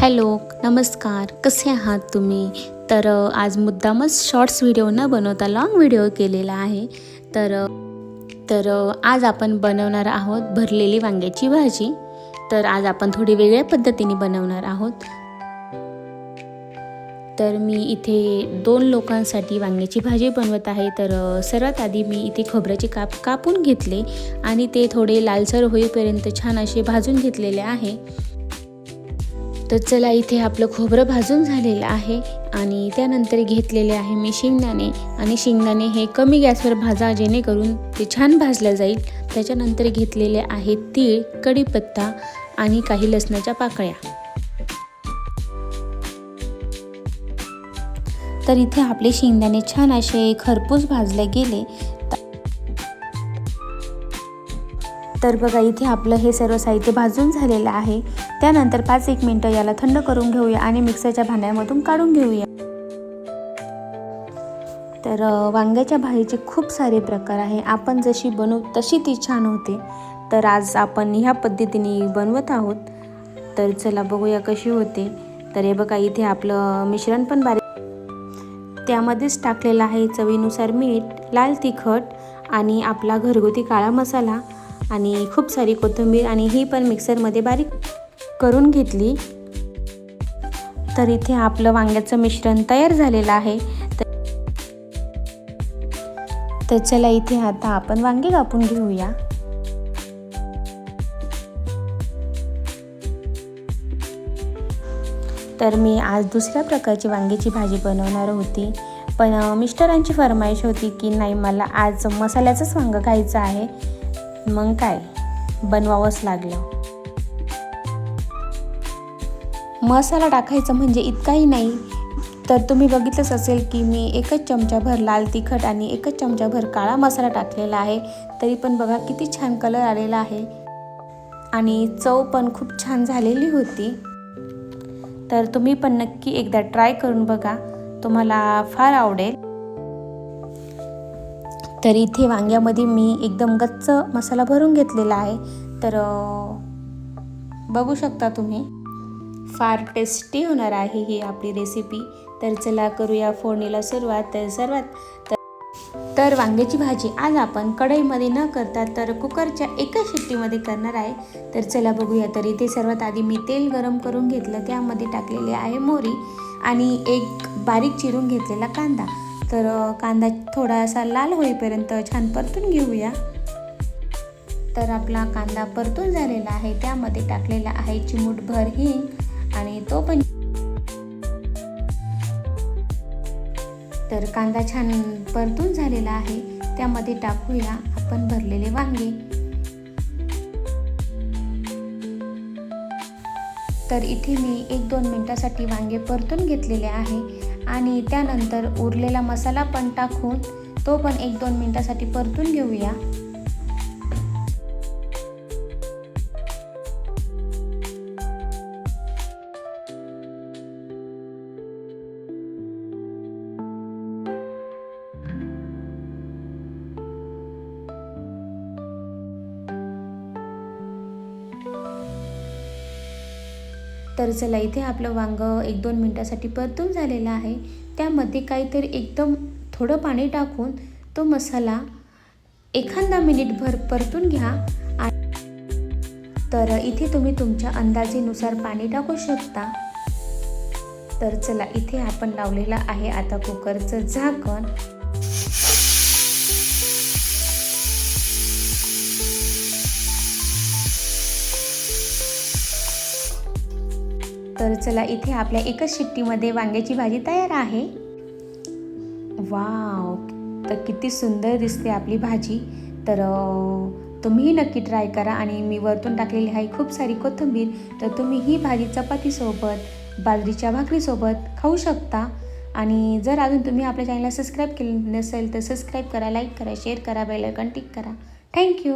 Hello, नमस्कार. कसे आहात तुम्ही? तर आज मुद्दामच शॉर्ट्स व्हिडिओ न बनवता लाँग व्हिडिओ केलेला आहे. तर आज आपण बनवणार आहोत भरलेली वांग्याची भाजी. तर आज आपण थोडी वेगळ्या पद्धतीने बनवणार आहोत. तर मी इथे 2 लोकांसाठी वांग्याची भाजी बनवत आहे. तर सर्वात आधी मी इथे खोबऱ्याचे कापून घेतले आणि ते थोडे लालसर होईपर्यंत छान असे भाजून घेतलेले आहे. तर चला, इथे आपलं खोबरं भाजून झालेलं आहे आणि त्यानंतर घेतलेले आहे मी शेंगदाणे. आणि शेंगदाणे हे कमी गॅसवर भाजा, जेणेकरून ते छान भाजलं जाईल. त्याच्यानंतर घेतलेले आहे तीळ, कढीपत्ता आणि काही लसणाच्या पाकळ्या. तर इथे आपले शेंगदाणे छान असे खरपूस भाजले गेले. तर बघा, इथे आपलं हे सर्व साहित्य भाजून झालेलं आहे. त्यानंतर 5-1 मिनटं याला थंड करून घेऊया आणि मिक्सरच्या भांड्यामधून काढून घेऊया. तर वांग्याच्या भाजीचे खूप सारे प्रकार आहे. आपण जशी बनवू तशी ती छान होते. तर आज आपण ह्या पद्धतीने बनवत आहोत. तर चला बघूया कशी होते. तर हे बघा, इथे आपलं मिश्रण पण त्यामध्येच टाकलेलं आहे चवीनुसार मीठ, लाल तिखट आणि आपला घरगुती काळा मसाला आणि खूप सारी कोथिंबीर, आणि ही पण मिक्सरमध्ये बारीक करून घेतली. तर इथे आपलं वांग्याचं मिश्रण तयार झालेलं आहे. तर चला, इथे आता आपण वांगे कापून घेऊया. तर मी आज दुसऱ्या प्रकारची वांग्याची भाजी बनवणार होती, पण मिस्टरांची फरमाईश होती की नाही, मला आज मसाल्याचंच वांगं खायचं आहे. मग काय, बनवावंच लागलं. मसाला टाकायचा म्हणजे इतकाही नाही. तर तुम्ही बघितलंच असेल की मी 1 चमचाभर लाल तिखट आणि 1 चमचाभर काळा मसाला टाकलेला आहे. तरी पण बघा किती छान कलर आलेला आहे आणि चव पण खूप छान झालेली होती. तर तुम्ही पण नक्की एकदा ट्राय करून बघा, तुम्हाला फार आवडेल. तर इथे वांग्यामध्ये मी एकदम गच्च मसाला भरून घेतलेला आहे. तर बघू शकता तुम्ही, फार टेस्टी होणार आहे ही आपली रेसिपी. तर चला, करूया फोडणीला सुरुवात. तर वांग्याची भाजी आज आपण कढईमध्ये न करता तर कुकरच्या एका शिट्टीमध्ये करणार आहे. तर चला बघूया. तर इथे सर्वात आधी मी तेल गरम करून घेतलं, त्यामध्ये टाकलेले आहे मोहरी आणि एक बारीक चिरून घेतलेला कांदा. तर कांदा थोडासा लाल होईपर्यंत छान परतून घेऊया. तर आपला कांदा परतून झालेला आहे. त्यामध्ये टाकलेला आहे चिमूटभर हिंग आणि तो पण. तर कांदा छान परतून झालेला आहे. त्यामध्ये टाकूया आपण भरलेले वांगे. तर इथे मी 1-2 मिनिटासाठी वांगे परतून घेतलेले आहे आणि त्यानंतर उरलेला मसाला पण टाकून तो पण 1-2 मिनिटासाठी परतून घेऊया. तर चला, इथे आपलं वांगं 1-2 मिनिटासाठी परतून झालेलं आहे. त्यामध्ये काहीतरी एकदम थोडं पाणी टाकून तो मसाला एखादा मिनिटभर परतून घ्या. तर इथे तुम्ही तुमच्या अंदाजेनुसार पाणी टाकू शकता. तर चला, इथे आपण लावलेलं आहे आता कुकरचं झाकण. तर चला, इथे आपल्या एकच शिट्टीमध्ये वांग्याची भाजी तयार आहे. वाव, तर किती सुंदर दिसते आपली भाजी. तर तुम्हीही नक्की ट्राय करा. आणि मी वरतून टाकलेली आहे खूप सारी कोथिंबीर. तर तुम्ही ही भाजी चपातीसोबत, बाजरीच्या भाकरीसोबत खाऊ शकता. आणि जर अजून तुम्ही आपल्या चॅनलला सबस्क्राईब केलं नसेल तर सबस्क्राईब करा, लाईक करा, शेअर करा, बेल आयकॉन टिक करा. थँक्यू.